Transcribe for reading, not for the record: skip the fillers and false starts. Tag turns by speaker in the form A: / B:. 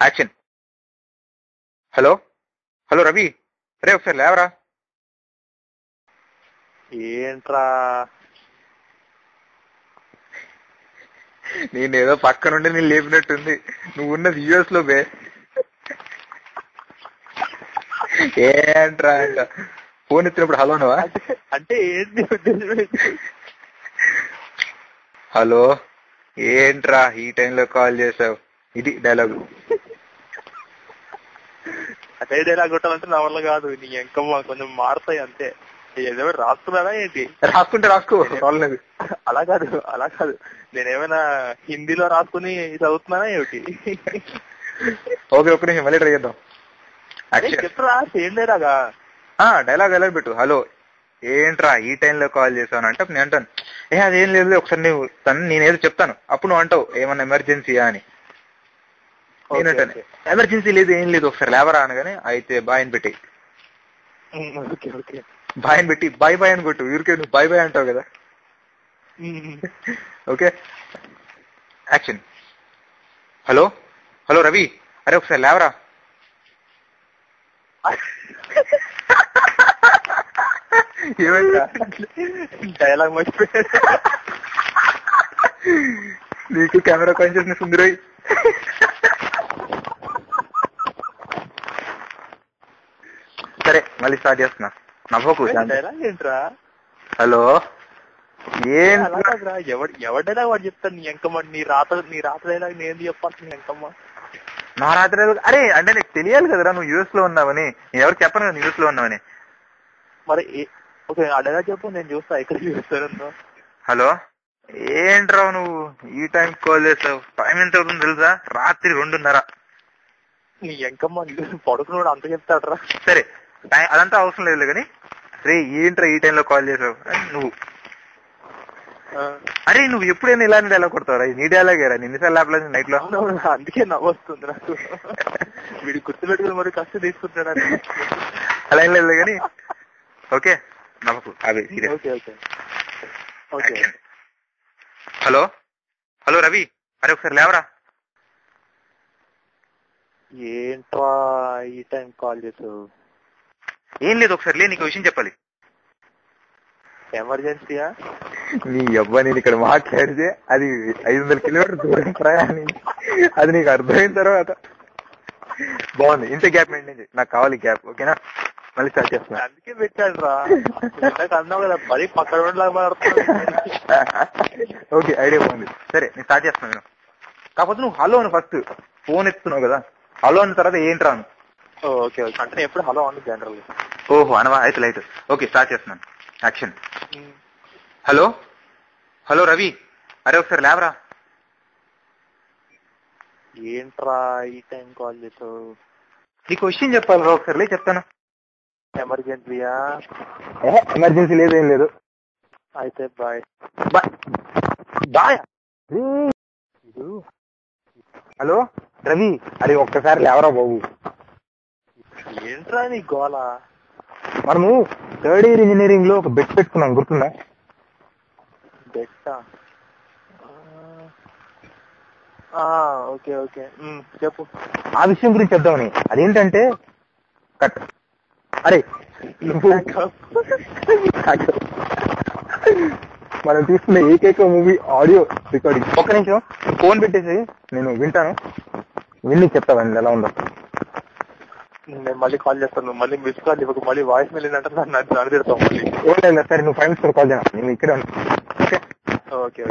A: Action. Hello hello Ravi, రే ఒకసారి లేవరా.
B: ఏంట్రా?
A: నేనేదో పక్క నుండి నేను లేపినట్టుంది. నువ్వు ఉన్నది యుఎస్ లో బే. ఏంట్రా అంట ఫోన్ ఎత్తినప్పుడు హలో నవా
B: అంటే ఏంటి?
A: హలో ఏంట్రా ఈ టైంలో కాల్ చేసావు? ఇది డైలాగు.
B: అదే డైలాగ్ కొట్టాలంటే నా వల్ల కాదు. నీ ఎంకమ్మ కొంచెం మారుతాయి అంతే. ఏదో రాసుకున్నారా ఏంటి?
A: రాసుకుంటే రాసుకో, రాలేదు.
B: అలా కాదు నేనేమైనా హిందీలో రాసుకుని చదువుతున్నానా ఏమిటి?
A: ఓకే, ఒక్క నిమిషం మళ్ళీ ట్రై చేద్దాం.
B: చెప్తారా? ఏం డైలాగా?
A: డైలాగ్ ఎలా పెట్టు. హలో ఏంట్రా ఈ టైంలో కాల్ చేసావు అంటే నేను అంటాను, అదేం లేదు ఒకసారి నువ్వు నేనేదో చెప్తాను, అప్పుడు నువ్వు అంటావు ఏమన్నా ఎమర్జెన్సీయా అని. నేనంటాను ఎమర్జెన్సీ లేదు ఏం లేదు ఒకసారి లేవరా అనగానే అయితే బాయ్ అని పెట్టి బాయ్ అని పెట్టి బాయ్ బాయ్ అని కొట్టు. ఊరికే నువ్వు బాయ్ బాయ్ అంటావు కదా. Okay action. Hello hello Ravi, అరే ఒకసారి లేవరా. ఏమైందా?
B: డైలాగ్ మర్చిపోయాడు.
A: నీకు కెమెరా కాన్షియస్నెస్ ఉంది రోయ్. సరే మళ్ళీ స్టార్ట్ చేస్తున్నా. నవ్వకు.
B: డైలాగ్ ఏంట్రా?
A: హలో
B: ఎవరి డైలాగ్ వాడు చెప్తాను. నీ ఎంకమ్మ నీ రాత డైలాగ్ నేను చెప్పాల్సి. నీ ఎంకమ్మ
A: నా రాత్రి. అరే అంటే నీకు తెలియాలి కదరా నువ్వు యూఎస్ లో ఉన్నావని. నేను ఎవరు చెప్పను కదా యూఎస్ లో ఉన్నావని.
B: మరి ఓకే ఆ డైలాగ్ చెప్పు, నేను చూస్తా ఎక్కడ చూస్తాను.
A: హలో ఏంట్రా నువ్వు ఈ టైం కాల్ చేసావు? టైం ఎంత అవుతుంది తెలుసా? రాత్రి 2:30.
B: నీ ఎంకమ్మ పడుకున్నాడు అంత చెప్తాడరా.
A: సరే అదంతా అవసరం లేదు కానీ రే ఏంట్రా ఈ టైంలో కాల్ చేసావు నువ్వు. అరే నువ్వు ఎప్పుడైనా ఇలాంటి డైలాగ్ కొడతావురా? నీ డైలాగేరా నిన్నసార్లు లేపలేదు నైట్ లో.
B: అందుకే నవ్వొస్తుంది నాకు. వీడి గుర్తు పెట్టుకుని మరి కష్టం తీసుకుంటాడని.
A: అలా ఏం లేదు కానీ ఓకే నవ్వకు. అవి హలో హలో రవి, అరే ఒకసారి లేవరా.
B: ఏంట్రా ఈ టైం కాల్ చేసావు?
A: ఏం లేదు ఒకసారి లే, నీకు విషయం చెప్పాలి.
B: ఎమర్జెన్సీయా?
A: నీ అబ్బాయి నేను ఇక్కడ మాట్లాడితే అది 500 కిలోమీటర్ దూరం ప్రయాణం. అది నీకు అర్థమైన తర్వాత బాగుంది. ఇంత గ్యాప్ మెయింటైన్ చేయి, నాకు కావాలి గ్యాప్. ఓకేనా? మళ్ళీ స్టార్ట్ చేస్తున్నా.
B: అందుకే పెట్టాడు రా. అన్నావు కదా మరీ పక్కన
A: ఓకే ఐడియా బాగుంది. సరే నేను స్టార్ట్ చేస్తున్నాను నేను. కాకపోతే నువ్వు హలో అని ఫస్ట్ ఫోన్ ఎత్తున్నావు కదా, హలో అన్న తర్వాత ఏంట్రా అను.
B: ఓకే అంటే ఎప్పుడు హలో అండి జనరల్.
A: ఓహో అనవా, అయితే లైట్. ఓకే స్టార్ట్ చేస్తున్నాను. యాక్షన్. హలో హలో రవి, అరే ఒకసారి లేవరా.
B: ఏంట్రా ఈ టైం కాల్ చేసావు?
A: నీకు విషయం చెప్పాలి రా, ఒకసారి లే చెప్తాను.
B: ఎమర్జెన్సీయా?
A: ఎమర్జెన్సీ లేదు ఏం లేదు.
B: అయితే బాయ్.
A: బాయ్. హలో రవి, అరే ఒక్కసారి లేవరా బాబు.
B: ఏంట్రా నీ గోళ?
A: మనము 3rd ఇయర్ ఇంజనీరింగ్ లో ఒక బెట్ పెట్టుకున్నాం, గుర్తుందా?
B: బెట్టా? ఓకే చెప్పు.
A: ఆ విషయం గురించి చెప్దామని. అదేంటంటే కట్. అరే మనం తీసుకున్న ఏకైక మూవీ ఆడియో రికార్డింగ్. ఒక్క నిమిషం ఫోన్ పెట్టేసి నేను వింటాను, విని చెప్తావండి ఎలా ఉందో.
B: నేను మళ్ళీ కాల్ చేస్తాను. మళ్ళీ మిస్ కాల్ ఇవ్వకు. మళ్ళీ వాయిస్ మెయిల్ అంటే నన్ను తిడతావు మళ్ళీ.
A: సరే నువ్వు 5 minutes కాల్ చేయను, నేను ఇక్కడే ఉంటాను. ఓకే.